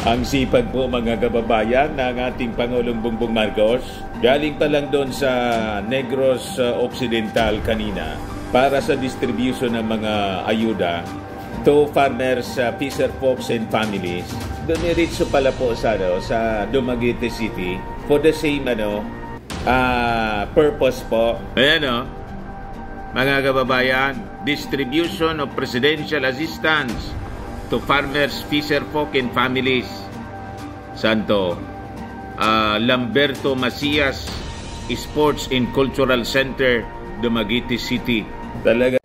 Ang sipag po mga kababayan ng ating Pangulong Bongbong Marcos. Galing pa lang doon sa Negros Occidental kanina para sa distribution ng mga ayuda to farmers, fisher folks and families. Dumiritso pala po sa Dumaguete City for the same purpose po. Ayan mga kababayan, distribution of presidential assistance to farmers, fisher folk and families. Santo Lamberto Macias Sports and Cultural Center, Dumaguete City. Talaga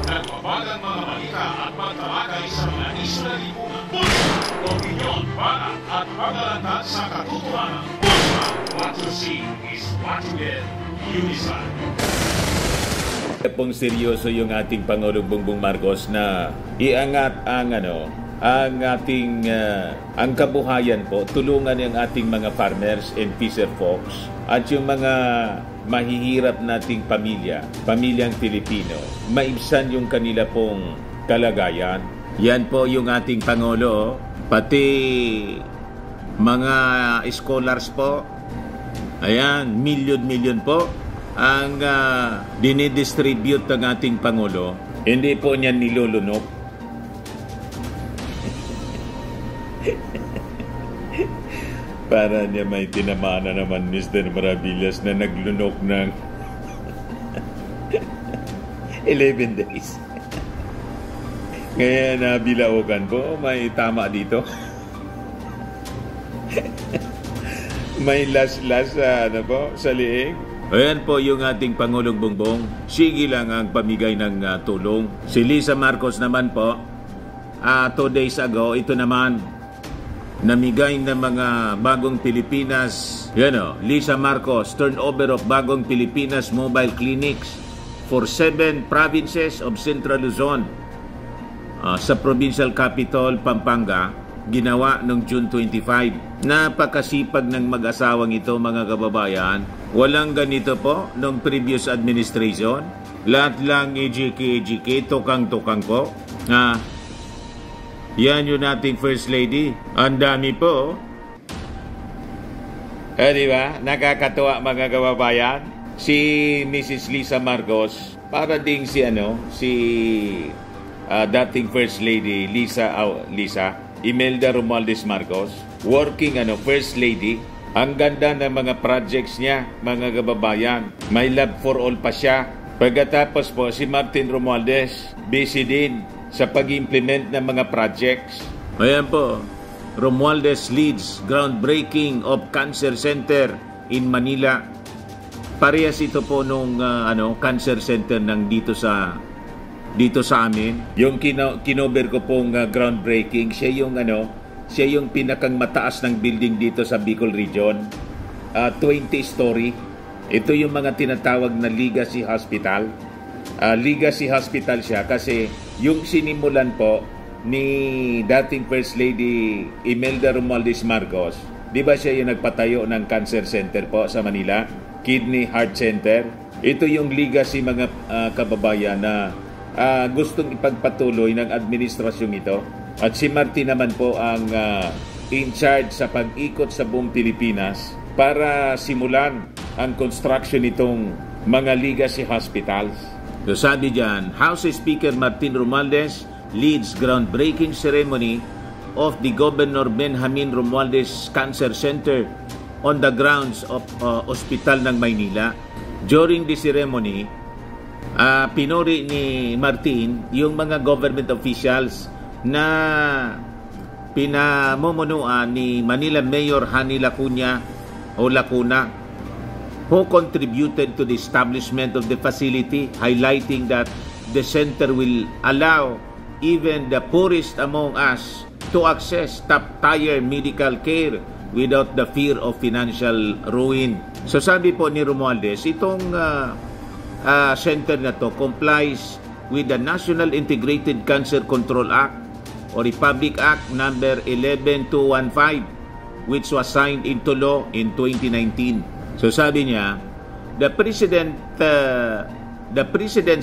nagbabagang mga balita at pagtalakay sa mga isyu na lipunan. Pulsa, opinyon, para at paglalantad sa katotohanan. Pulsa, what you see is what you get. Unisan. Pong seryoso yung ating Pangulong Bongbong Marcos na iangat ang ating ang kabuhayan po, tulungan yung ating mga farmers and fisher folks at yung mga mahihirap nating pamilyang Pilipino, maibsan yung kanila pong kalagayan. Yan po yung ating Pangulo, pati mga scholars po, ayan, milyon po ang dinidistribute ng ating Pangulo. Hindi po niya nilulunok. Para niya may tinamaan na naman Mr. Maravillas na naglunok ng 11 days. Ngayon bilaugan po, may tama dito. May last sa liig. Ayan po yung ating Pangulong Bongbong. Sige lang ang pamigay ng tulong. Si Lisa Marcos naman po, 2 days ago, ito naman, namigay ng mga Bagong Pilipinas. Lisa Marcos, turnover of Bagong Pilipinas mobile clinics for 7 provinces of Central Luzon. Sa provincial capital, Pampanga, ginawa noong June 25. Napakasipag ng mag-asawang ito mga kababayan. Walang ganito po noong previous administration. Lahat lang EJK, tukang-tukang po. Yan yung ating First Lady. Ang dami po. Diba? Nakakatuwa mga kababayan. Si Mrs. Lisa Marcos, para ding si dating First Lady Lisa Imelda Romualdez Marcos, working First Lady. Ang ganda ng mga projects niya, mga kababayan. May love for all pa siya. Pagkatapos po, si Martin Romualdez, busy din sa pag-implement ng mga projects. Ayan po, Romualdez leads groundbreaking of Cancer Center in Manila. Parehas ito po nung Cancer Center dito sa amin. Yung kinover ko pong groundbreaking, siya yung pinakang mataas ng building dito sa Bicol Region. 20-story. Ito yung mga tinatawag na Legacy Hospital. Legacy Hospital siya kasi yung sinimulan po ni dating First Lady Imelda Romualdez Marcos. Di ba siya yung nagpatayo ng Cancer Center po sa Manila? Kidney Heart Center. Ito yung legacy mga kababayan na gustong ipagpatuloy ng administrasyon ito. At si Martin naman po ang in charge sa pag-ikot sa buong Pilipinas para simulan ang construction nitong mga legacy hospitals. So sabi dyan, House Speaker Martin Romualdez leads groundbreaking ceremony of the Governor Benjamin Romualdez Cancer Center on the grounds of Hospital ng Maynila. During the ceremony, pinuri ni Martin yung mga government officials na pinamumunuan ni Manila Mayor Hani Lacuna who contributed to the establishment of the facility, highlighting that the center will allow even the poorest among us to access top-tier medical care without the fear of financial ruin. So sabi po ni Romualdez, itong center na to complies with the National Integrated Cancer Control Act or Republic Act number 11215, which was signed into law in 2019. So sabi niya, the president's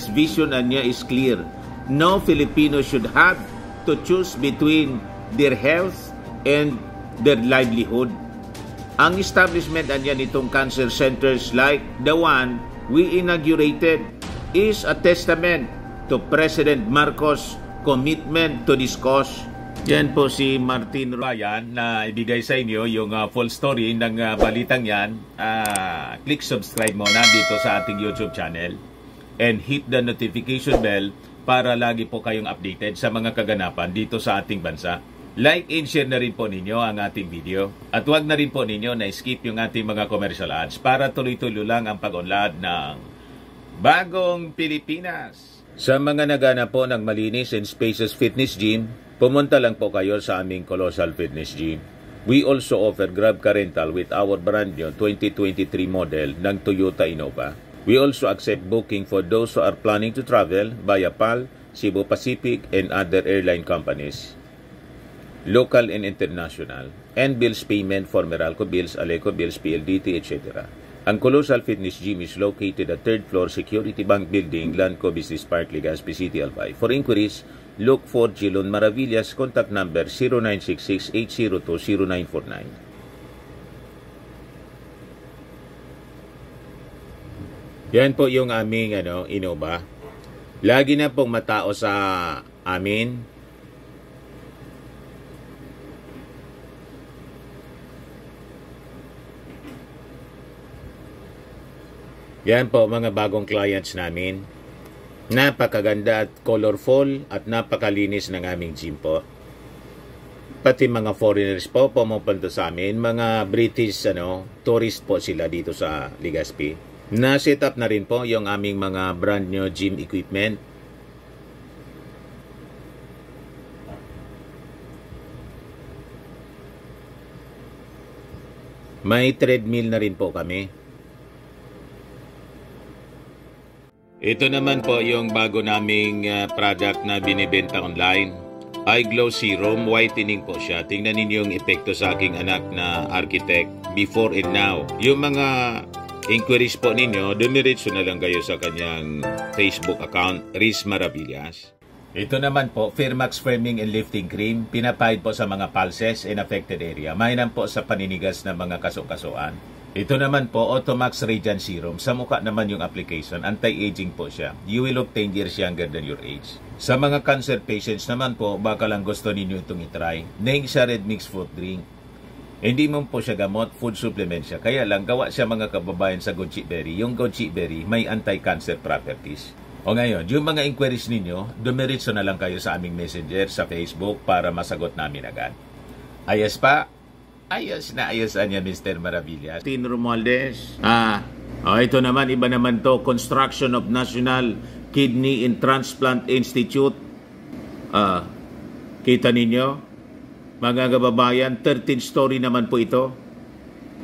vision niya is clear. No Filipino should have to choose between their health and their livelihood. Ang establishment anyan itong cancer centers like the one we inaugurated is a testament to President Marcos' commitment to this cause. Yan po si Martin Ryan na ibigay sa inyo yung full story ng balitang yan. Click subscribe muna dito sa ating YouTube channel and hit the notification bell para lagi po kayong updated sa mga kaganapan dito sa ating bansa. Like and share na rin po ninyo ang ating video at huwag na rin po ninyo na skip yung ating mga commercial ads para tuloy-tuloy lang ang pag-unlad ng Bagong Pilipinas. Sa mga nagana po ng malinis and spacious fitness gym, pumunta lang po kayo sa aming Colossal Fitness Gym. We also offer Grab Car Rental with our brand new 2023 model ng Toyota Innova. We also accept booking for those who are planning to travel via PAL, Cebu Pacific, and other airline companies, local and international, and bills payment for Meralco Bills, Aleco Bills, PLDT, etc. Ang Colossal Fitness Gym is located at 3rd floor Security Bank Building, Lanco Business Park, Legazpi City, Albay. For inquiries, look for Gilon Maravillas, contact number 0966-802-0949. Yan po yung aming Innova. Lagi na pong matao sa amin. Yan po mga bagong clients namin. Napakaganda at colorful at napakalinis ng aming gym po. Pati mga foreigners po pumupunta sa amin, mga British tourist po sila dito sa Legazpi. Na-set up na rin po yung aming mga brand new gym equipment. May treadmill na rin po kami. Ito naman po yung bago naming product na binibenta online. Eye Glow Serum, whitening po siya. Tingnan ninyo yung epekto sa aking anak na architect before and now. Yung mga inquiries po ninyo, dumiretso na lang kayo sa kanyang Facebook account, Riz Maravillas. Ito naman po, Firmax Firming and Lifting Cream, pinapahid po sa mga pulses and affected area. Mainam po sa paninigas ng mga kaso-kasuan. Ito naman po, Automax Radiant Serum. Sa mukha naman yung application, anti-aging po siya. You will look 10 years younger than your age. Sa mga cancer patients naman po, baka lang gusto ninyo itong itry. Neng siya red mixed fruit drink. Hindi mo po siya gamot, food supplement siya. Kaya lang, gawa siya mga kababayan sa goji berry. Yung goji berry may anti-cancer properties. O ngayon, yung mga inquiries ninyo, dumiritso na lang kayo sa aming messenger sa Facebook para masagot namin agad. Ayos pa? Ayos na ayos niya, Mr. Maravillas. Tin Romualdez. Ito naman, iba naman to. Construction of National Kidney and Transplant Institute. Kita ninyo? Mga kababayan, 13 story naman po ito.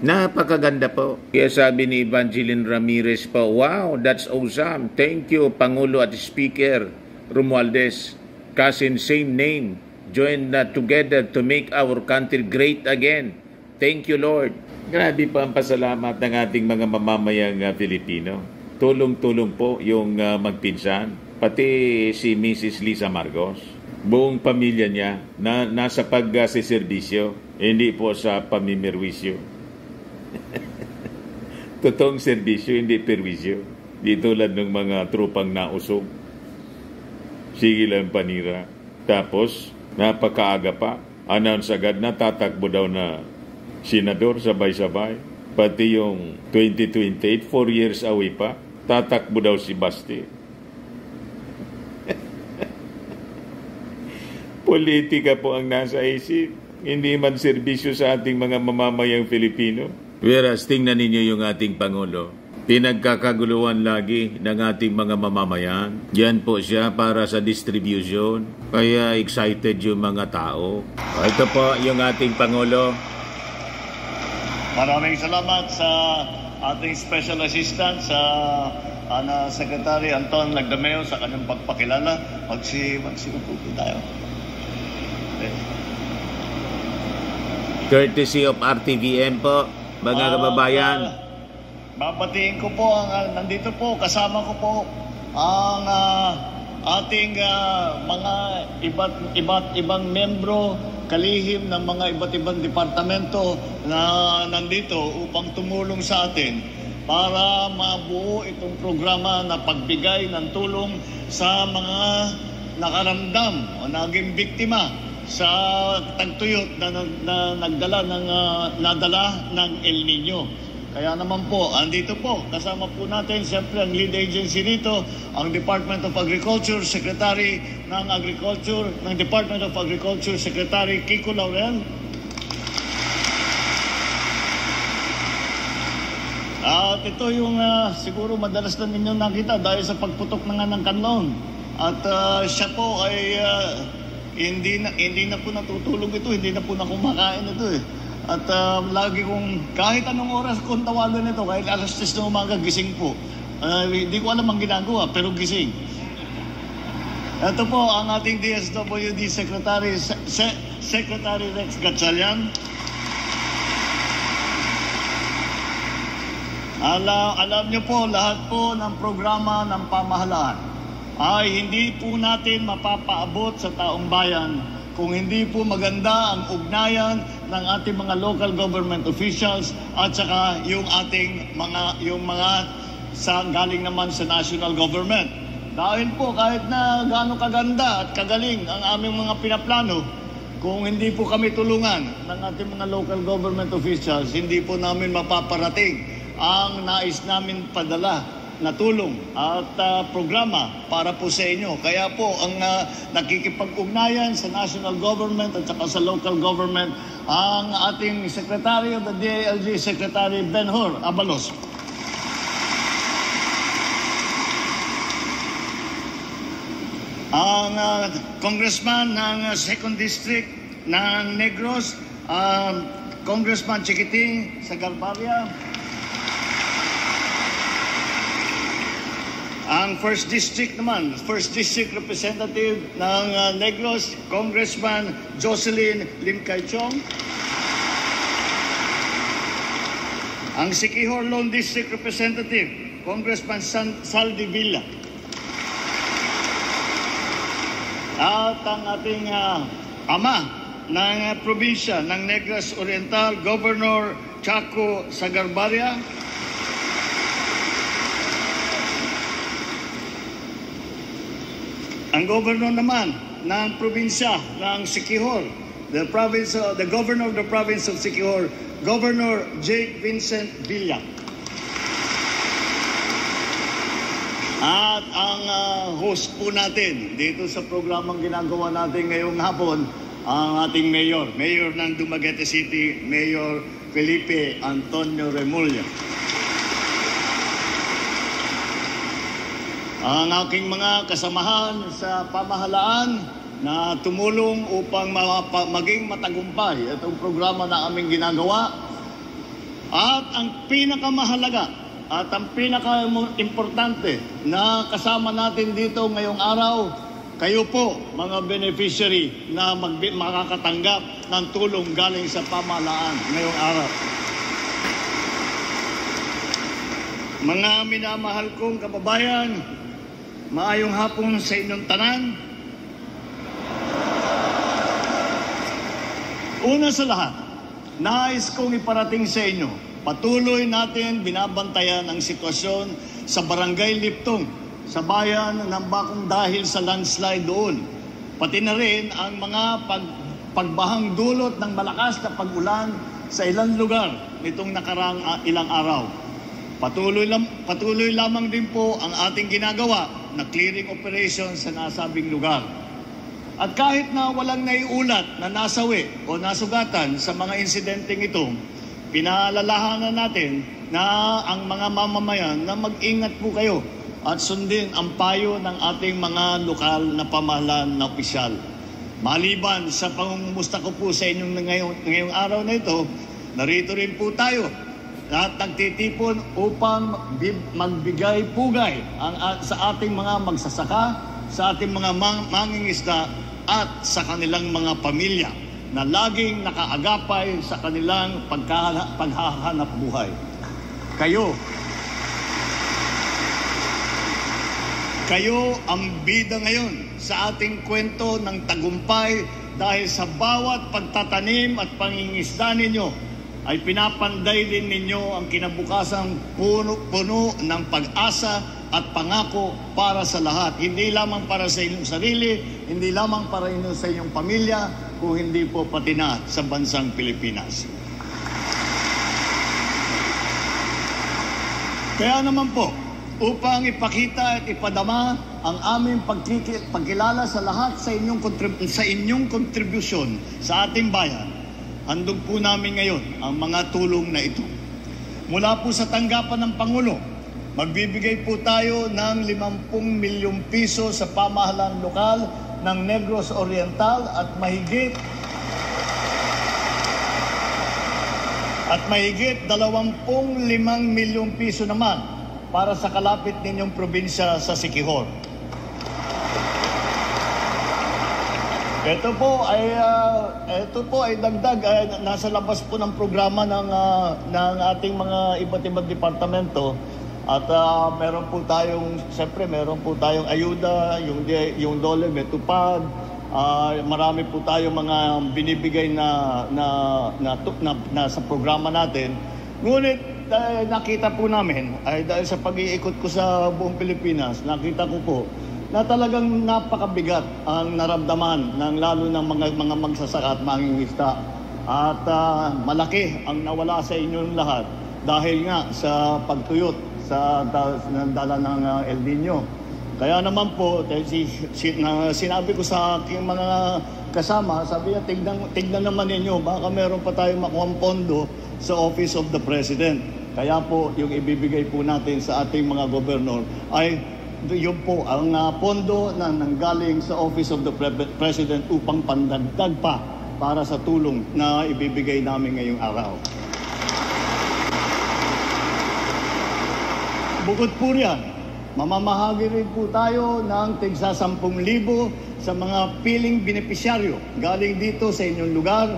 Napakaganda po. Kaya sabi ni Evangeline Ramirez po, wow, that's awesome. Thank you, Pangulo at Speaker Romualdez. Cousin, same name. Join together to make our country great again. Thank you, Lord. Grabe pa ang pasalamat ng ating mga mamamayang Pilipino. Tulong-tulong po yung magpinsan. Pati si Mrs. Lisa Marcos. Buong pamilya niya na nasa pag-serbisyo, hindi po sa pamimirwisyo. Totoong serbisyo, hindi perwisyo. Di tulad ng mga trupang nausog. Sige lang panira. Tapos, napakaaga pa, announce agad na tatakbo daw na senador sabay-sabay. Pati yung 2028, 4 years away pa, tatakbo daw si Basti. Politika po ang nasa isip, hindi man serbisyo sa ating mga mamamayang Filipino. Whereas, tingnan ninyo yung ating Pangulo. Pinagkakaguluhan lagi ng ating mga mamamayan. Yan po siya para sa distribution. Kaya excited yung mga tao. Ito po yung ating Pangulo. Maraming salamat sa ating Special Assistant sa Secretary Anton Lagdameo sa kanyang pagpakilala. Magsiupupo tayo. Courtesy of RTVM po, mga kababayan. Babatiin ko po nandito po, kasama ko po ang ating mga iba't ibang membro kalihim ng mga iba't ibang departamento na nandito upang tumulong sa atin para mabuo itong programa na pagbigay ng tulong sa mga nakaramdam o naging biktima sa tagtuyot na nadala ng El Nino. Kaya naman po, andito po, kasama po natin, siyempre ang lead agency dito, ang Department of Agriculture, Secretary ng Agriculture, ng Department of Agriculture, Secretary Kiko Laurel. At ito yung siguro madalas na ninyo nakita dahil sa pagputok na nga ng kanlon. At siya po ay hindi na po natutulog ito, hindi na po na kumakain ito eh. At lagi kong, kahit anong oras kong tawagan ito, kahit alas 10 ng umaga, gising po. Hindi ko alam ang ginagawa, pero gising. Ito po ang ating DSWD Secretary, Secretary Rex Gatchalian. Alam niyo po, lahat po ng programa ng pamahalaan ay hindi po natin mapapaabot sa taong bayan kung hindi po maganda ang ugnayan ng ating mga local government officials at saka yung ating mga galing naman sa national government. Dahil po kahit na gaano kaganda at kagaling ang aming mga pinaplano, kung hindi po kami tulungan ng ating mga local government officials, hindi po namin mapaparating ang nais namin padala na tulong at programa para po sa inyo. Kaya po ang nakikipag-ugnayan sa national government at saka sa local government ang ating Secretary of the DILG, Secretary Ben-Hur Abalos. Ang Congressman ng 2nd District ng Negros, Congressman Chiquiting Sagarbarria. Ang 1st District naman, 1st District Representative ng Negros, Congressman Jocelyn Limcay-Chong. Ang Siquijor Lone District Representative, Congressman Saldi Villa. At ang ating ama ng probinsya ng Negros Oriental, Governor Chaco Sagarbarria. Ang governor naman ng probinsya ng Siquijor, the governor of the province of Siquijor, Governor Jake Vincent Villa. At ang host po natin dito sa programang ginagawa natin ngayong hapon, ang ating mayor ng Dumaguete City, Mayor Felipe Antonio Remulla. Ang aking mga kasamahan sa pamahalaan na tumulong upang maging matagumpay itong programa na aming ginagawa. At ang pinakamahalaga at ang pinaka-importante na kasama natin dito ngayong araw, kayo po mga beneficiary na makakatanggap ng tulong galing sa pamahalaan ngayong araw. Mga minamahal kong kababayan, maayong hapon sa inyong tanan. Una sa lahat, nais kong iparating sa inyo, patuloy natin binabantayan ang sitwasyon sa Barangay Liptong, sa bayan ng Bacong dahil sa landslide doon. Pati na rin ang mga pagbahang dulot ng malakas na pag-ulan sa ilang lugar nitong nakarang ilang araw. Patuloy lamang din po ang ating ginagawa na clearing operation sa nasabing lugar. At kahit na walang naiulat na nasawi o nasugatan sa mga insidenteng ito, pinaalalahanan natin na ang mga mamamayan na mag-ingat po kayo at sundin ang payo ng ating mga lokal na pamahalaan na opisyal. Maliban sa pangungumusta ko po sa inyong ngayong araw na ito, narito rin po tayo at nagtitipon upang magbigay pugay sa ating mga magsasaka, sa ating mga mangingisda at sa kanilang mga pamilya na laging nakaagapay sa kanilang paghahanap buhay. Kayo ang bida ngayon sa ating kwento ng tagumpay dahil sa bawat pagtatanim at pangingisda ninyo ay pinapanday din ninyo ang kinabukasang puno ng pag-asa at pangako para sa lahat. Hindi lamang para sa inyong sarili, hindi lamang para sa inyong pamilya, kung hindi po pati na sa bansang Pilipinas. Kaya naman po, upang ipakita at ipadama ang aming pagkilala sa lahat sa inyong kontribusyon sa ating bayan, handog po namin ngayon ang mga tulong na ito. Mula po sa tanggapan ng Pangulo, magbibigay po tayo ng 50 milyong piso sa pamahalaan lokal ng Negros Oriental at mahigit 25 milyong piso naman para sa kalapit ninyong probinsya sa Siquijor. Ito po ay dagdag, nasa labas po ng programa ng ating mga iba't ibang departamento. At meron po tayong ayuda, yung DOLE, Metupad, marami po tayong mga binibigay na sa programa natin. Ngunit nakita po namin, ay dahil sa pag-iikot ko sa buong Pilipinas, nakita ko po na talagang napakabigat ang naramdaman ng lalo ng mga magsasaka at mangingisda. At malaki ang nawala sa inyong lahat dahil nga sa pagtuyot sa dala ng El Nino. Kaya naman po, sinabi ko sa aking mga kasama, sabi niya, tignan naman ninyo, baka meron pa tayong makuhang pondo sa Office of the President. Kaya po, yung ibibigay po natin sa ating mga gobernador ay yun po ang pondo na nanggaling sa Office of the President upang pandagdag pa para sa tulong na ibibigay namin ngayong araw. Bukod po riyan, mamamahagi rin po tayo ng tigsa 10,000 sa mga piling benepisyaryo galing dito sa inyong lugar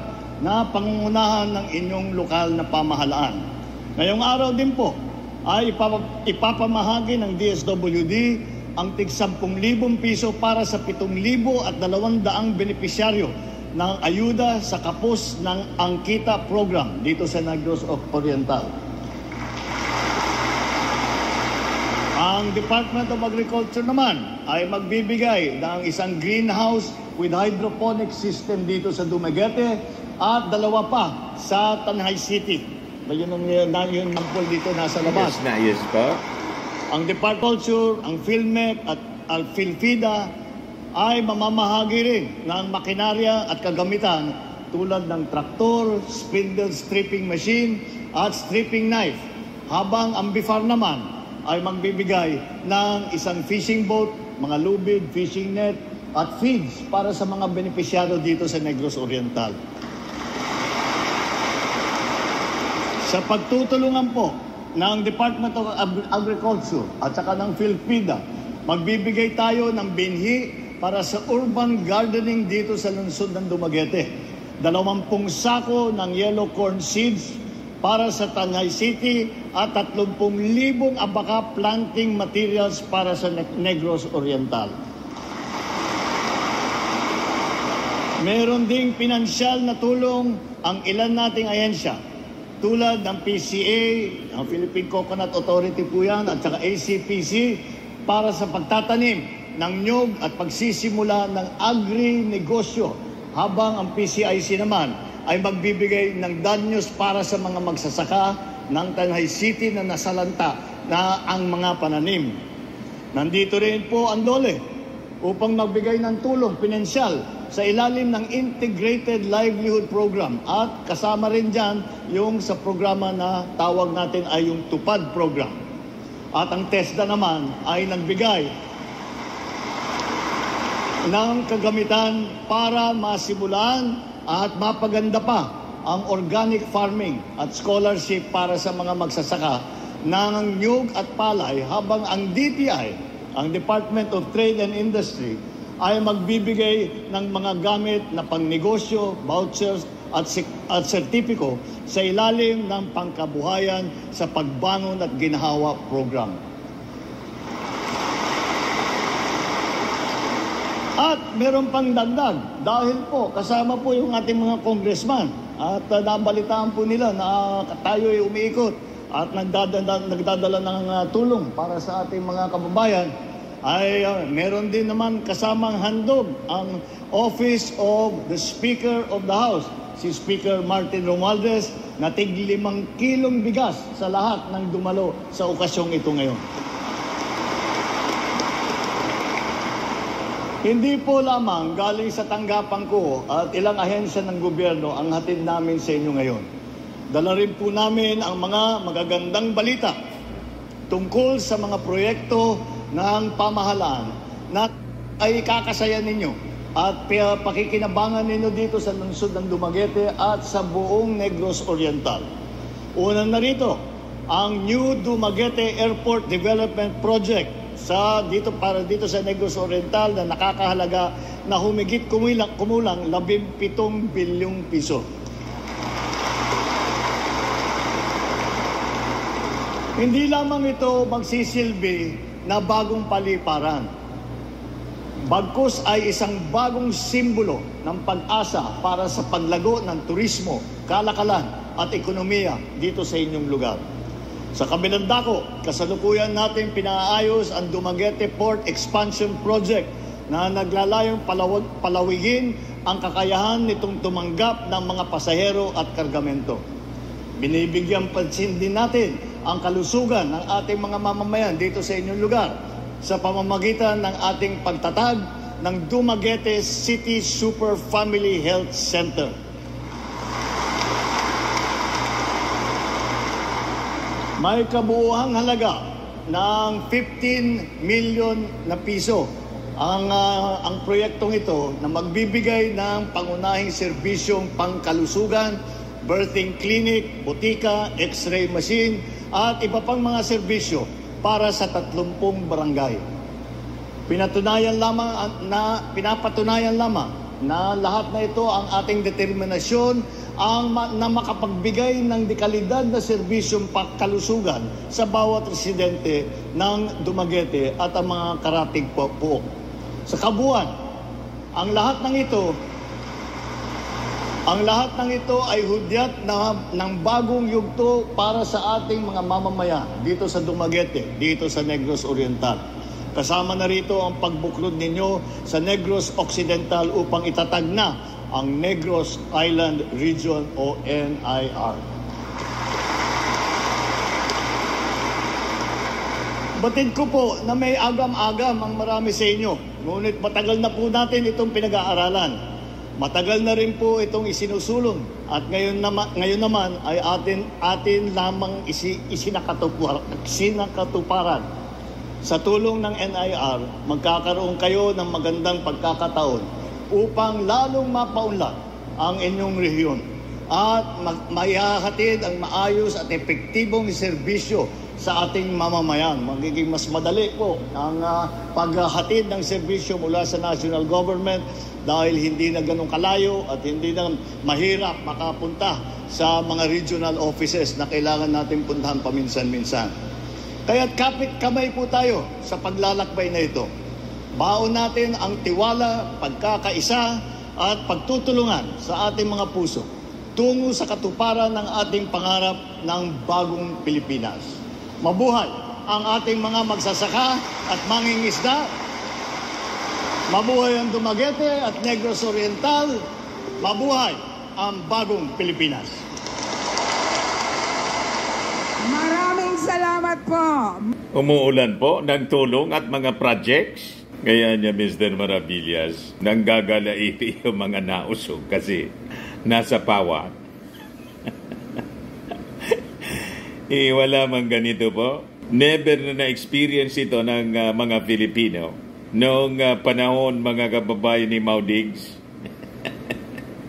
na pangungunahan ng inyong lokal na pamahalaan. Ngayong araw din po ay ipapamahagi ng DSWD ang tig 10,000 piso para sa 7,200 benepisyaryo ng ayuda sa kapos ng Angkita program dito sa Negros Oriental. Ang Department of Agriculture naman ay magbibigay ng isang greenhouse with hydroponic system dito sa Dumaguete at 2 pa sa Tanay City. Yun ang pool dito nasa labas. Yes po. Ang Department of Agriculture, ang PhilMec at ang PhilFida ay mamamahagi rin ng makinarya at kagamitan tulad ng traktor, spindle stripping machine at stripping knife. Habang ang BIFAR naman ay magbibigay ng isang fishing boat, mga lubid, fishing net, at feeds para sa mga benepisyado dito sa Negros Oriental. Sa pagtutulungan po ng Department of Agriculture at saka ng PhilFida, magbibigay tayo ng binhi para sa urban gardening dito sa lungsod ng Dumaguete. 20 sako ng yellow corn seeds para sa Tanay City at 30,000 abaka planting materials para sa Negros Oriental. Meron ding pinansyal na tulong ang ilan nating ahensya tulad ng PCA, ang Philippine Coconut Authority po yan, at saka ACPC para sa pagtatanim ng nyug at pagsisimula ng agri-negosyo, habang ang PCIC naman ay magbibigay ng danyos para sa mga magsasaka ng Tanay City na nasalanta na ang mga pananim. Nandito rin po ang DOLE upang magbigay ng tulong pinansyal sa ilalim ng Integrated Livelihood Program at kasama rin dyan yung sa programa na tawag natin ay yung TUPAD Program. At ang TESDA naman ay nagbigay ng kagamitan para masimulan at mapaganda pa ang organic farming at scholarship para sa mga magsasaka ng nyug at palay, habang ang DTI, ang Department of Trade and Industry, ay magbibigay ng mga gamit na pangnegosyo, vouchers at sertipiko sa ilalim ng pangkabuhayan sa pagbangon at ginhawa program. At meron pang dagdag dahil po kasama po yung ating mga congressman at nabalitaan po nila na tayo ay umiikot at nagdadala ng tulong para sa ating mga kababayan, ay meron din naman kasamang handog ang Office of the Speaker of the House, si Speaker Martin Romualdez, na tig 5 kilong bigas sa lahat ng dumalo sa okasyong ito ngayon. Hindi po lamang galing sa tanggapan ko at ilang ahensya ng gobyerno ang hatid namin sa inyo ngayon. Dala rin po namin ang mga magagandang balita tungkol sa mga proyekto ng pamahalaan na ay kakasaya ninyo at pakikinabangan ninyo dito sa lungsod ng Dumaguete at sa buong Negros Oriental. Unang narito, ang New Dumaguete Airport Development Project para dito sa Negros Oriental na nakakahalaga na humigit kumulang 17 bilyong piso. Hindi lamang ito magsisilbi na bagong paliparan. Bagkus ay isang bagong simbolo ng pag-asa para sa paglago ng turismo, kalakalan at ekonomiya dito sa inyong lugar. Sa kabilang dako, kasalukuyan natin pinaayos ang Dumaguete Port Expansion Project na naglalayong palawigin ang kakayahan nitong tumanggap ng mga pasahero at kargamento. Binibigyan pansin din natin ang kalusugan ng ating mga mamamayan dito sa inyong lugar sa pamamagitan ng ating pagtatag ng Dumaguete City Super Family Health Center. May kabuuhang halaga ng 15 million na piso ang proyektong ito na magbibigay ng pangunahing serbisyong pangkalusugan, birthing clinic, botika, x-ray machine at iba pang mga serbisyo para sa 30 barangay. Pinapatunayan lamang na lahat na ito ang ating determinasyon na makapagbigay ng dekalidad na serbisyong pangkalusugan sa bawat residente ng Dumaguete at ang mga karatig po. Sa kabuuan, ang lahat ng ito ay hudyat ng bagong yugto para sa ating mga mamamayan dito sa Dumaguete, dito sa Negros Oriental. Kasama na rito ang pagbuklod ninyo sa Negros Occidental upang itatag na ang Negros Island Region o NIR. Batid ko po na may agam-agam ang marami sa inyo, ngunit matagal na po natin itong pinag-aaralan. Matagal na rin po itong isinusulong at ngayon naman ay atin lamang isinakatuparan. Sa tulong ng NIR, magkakaroon kayo ng magandang pagkakataon upang lalong mapaunlad ang inyong rehiyon at maihahatid ang maayos at epektibong serbisyo sa ating mamamayan. Magiging mas madali po ang paghahatid ng serbisyo mula sa national government dahil hindi na ganun kalayo at hindi na mahirap makapunta sa mga regional offices na kailangan natin puntahan paminsan-minsan. Kaya't kapit kamay po tayo sa paglalakbay na ito. Baon natin ang tiwala, pagkakaisa at pagtutulungan sa ating mga puso tungo sa katuparan ng ating pangarap ng bagong Pilipinas. Mabuhay ang ating mga magsasaka at mangingisda. Mabuhay ang Dumaguete at Negros Oriental. Mabuhay ang bagong Pilipinas. Maraming salamat po. Umuulan po ng tulong at mga projects. Kaya niya, Mr. Maravillas, nanggagalaiti yung mga nausog kasi nasa pawa. Wala mang ganito po. Never na na-experience ito ng mga Filipino. Noong panahon, mga kababayan ni Maudigs,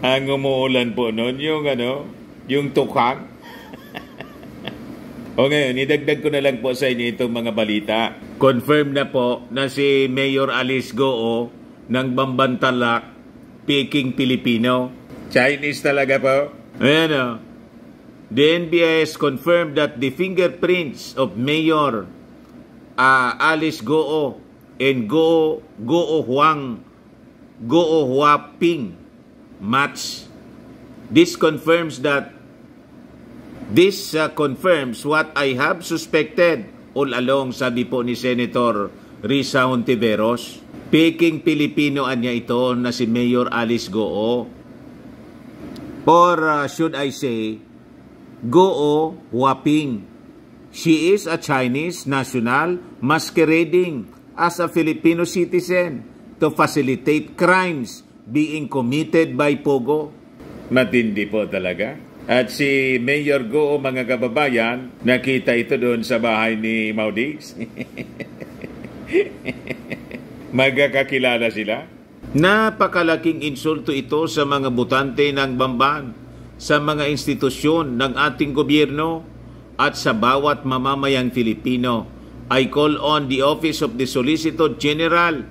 ang umuulan po noon, yung tukhang. O ngayon, idagdag ko na lang po sa inyo itong mga balita. Confirm na po na si Mayor Alice Goo ng Bambantalak, Peking Filipino. Chinese talaga po. Ayan o. The NBI has confirmed that the fingerprints of Mayor Alice Goo and Goo Huang Go Huaping match. This confirms what I have suspected all along, sabi po ni Senator Risa Hontiveros. Peking Pilipino niya ito na si Mayor Alice Goo. Or should I say, Goo Huaping. She is a Chinese national masquerading as a Filipino citizen to facilitate crimes being committed by Pogo. Matindi po talaga. At si Mayor Goo, mga kababayan, nakita ito doon sa bahay ni Maudigs. Magkakakilala sila. Napakalaking insulto ito sa mga botante ng Bamban, sa mga institusyon ng ating gobyerno, at sa bawat mamamayang Filipino. I call on the Office of the Solicitor General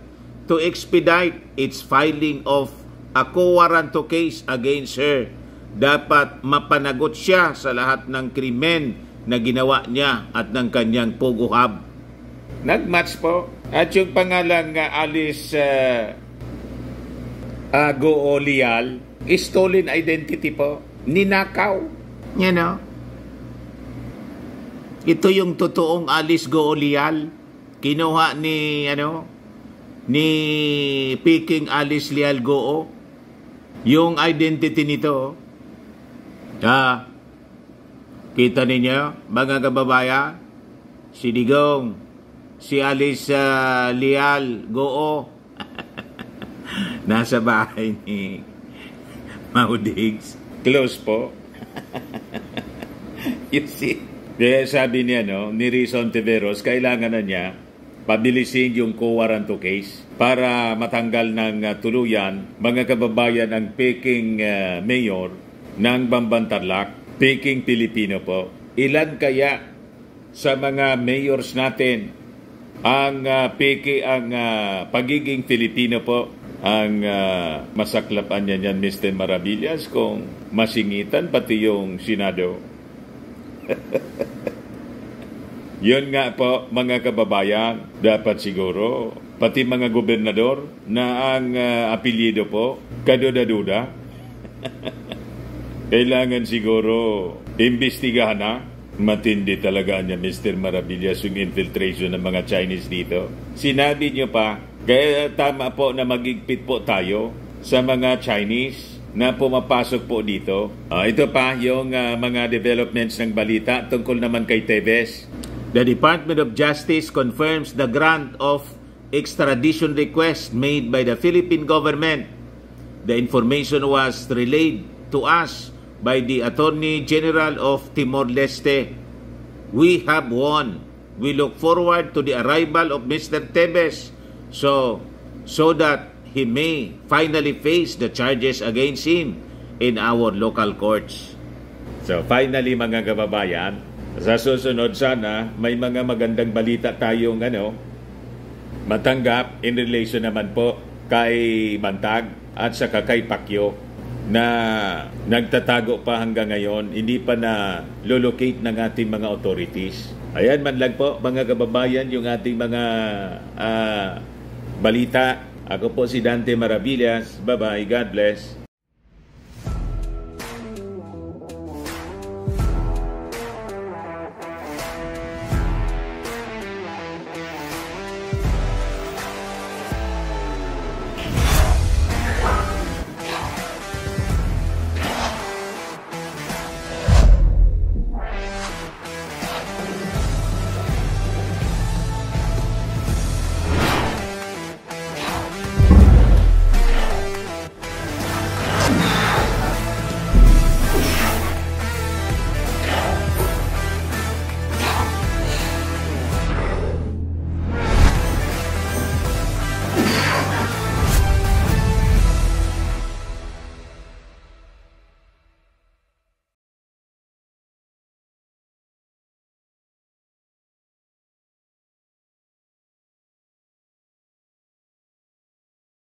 to expedite its filing of a quo warranto case against her. Dapat mapanagot siya sa lahat ng krimen na ginawa niya at ng kanyang Pogo Hub. Nagmatch po. At yung pangalang Alice Goo Leal, stolen identity po. Ninakaw. You know? Ito yung totoong Alice Goo Leal. Kinuha ni Peking Alice Leal Goo. Yung identity nito. Kita ninyo, mga kababayan, si Digong, si Alice Leal Goo, nasa bahay ni Maudigs. Close po. You see? Kaya sabi niya, ni Risa Hontiveros, kailangan na niya pabilisin yung quo warranto case para matanggal ng tuluyan, mga kababayan, ang Peking mayor ng Bamban Tarlac, Peking Pilipino po. Ilan kaya sa mga mayors natin ang pagiging Filipino po ang masaklapan niya Mr. Maravillas, kung masingitan pati yung Senado. Yun nga po, mga kababayan, dapat siguro pati mga gobernador na ang apelyido po kaduda-duda, kailangan siguro imbestigahan na. Matindi talaga niya Mr. Maravillas yung infiltration ng mga Chinese dito. Sinabi niyo pa, kaya tama po na magigpit po tayo sa mga Chinese na pumapasok po dito. Ito pa yung mga developments ng balita tungkol naman kay Teves. The Department of Justice confirms the grant of extradition request made by the Philippine government. The information was relayed to us by the Attorney General of Timor-Leste. We have won. We look forward to the arrival of Mr. Teves so that he may finally face the charges against him in our local courts. So finally, mga kababayan, sa susunod sana may mga magandang balita tayong matanggap in relation naman po kay Bantag at saka kay Pacquiao na nagtatago pa hanggang ngayon, hindi pa na locate ng ating mga authorities. Ayan man lang po, mga kababayan, yung ating mga balita. Ako po si Dante Maravillas. Bye-bye. God bless.